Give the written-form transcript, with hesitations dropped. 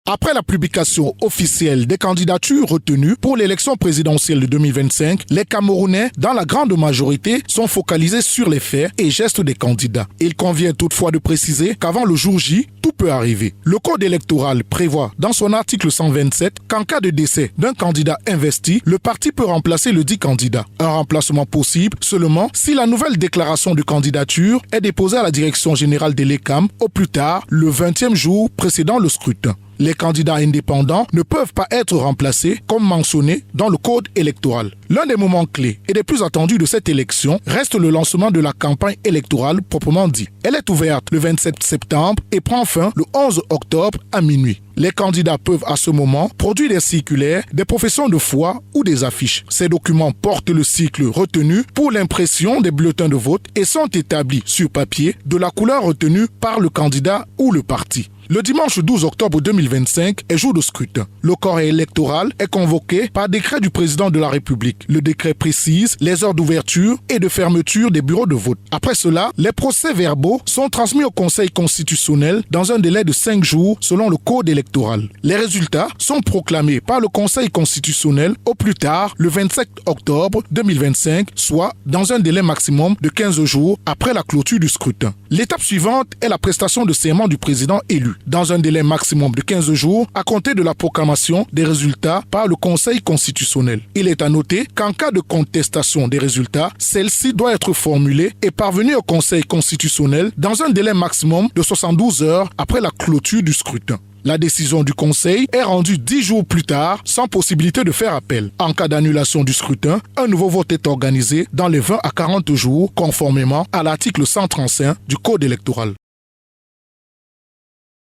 Après la publication officielle des candidatures retenues pour l'élection présidentielle de 2025, les Camerounais, dans la grande majorité, sont focalisés sur les faits et gestes des candidats. Il convient toutefois de préciser qu'avant le jour J, tout peut arriver. Le code électoral prévoit dans son article 127 qu'en cas de décès d'un candidat investi, le parti peut remplacer le dit candidat. Un remplacement possible seulement si la nouvelle déclaration de candidature est déposée à la direction générale de l'ECAM au plus tard le 20e jour précédant le scrutin. Les candidats indépendants ne peuvent pas être remplacés comme mentionné dans le code électoral. L'un des moments clés et des plus attendus de cette élection reste le lancement de la campagne électorale proprement dit. Elle est ouverte le 27 septembre et prend fin le 11 octobre à minuit. Les candidats peuvent à ce moment produire des circulaires, des professions de foi ou des affiches. Ces documents portent le cycle retenu pour l'impression des bulletins de vote et sont établis sur papier de la couleur retenue par le candidat ou le parti. Le dimanche 12 octobre 2025 est jour de scrutin. Le corps électoral est convoqué par décret du président de la République. Le décret précise les heures d'ouverture et de fermeture des bureaux de vote. Après cela, les procès-verbaux sont transmis au Conseil constitutionnel dans un délai de 5 jours selon le code électoral. Les résultats sont proclamés par le Conseil constitutionnel au plus tard le 27 octobre 2025, soit dans un délai maximum de 15 jours après la clôture du scrutin. L'étape suivante est la prestation de serment du président élu, dans un délai maximum de 15 jours à compter de la proclamation des résultats par le Conseil constitutionnel. Il est à noter qu'en cas de contestation des résultats, celle-ci doit être formulée et parvenue au Conseil constitutionnel dans un délai maximum de 72 heures après la clôture du scrutin. La décision du Conseil est rendue 10 jours plus tard, sans possibilité de faire appel. En cas d'annulation du scrutin, un nouveau vote est organisé dans les 20 à 40 jours, conformément à l'article 135 du Code électoral.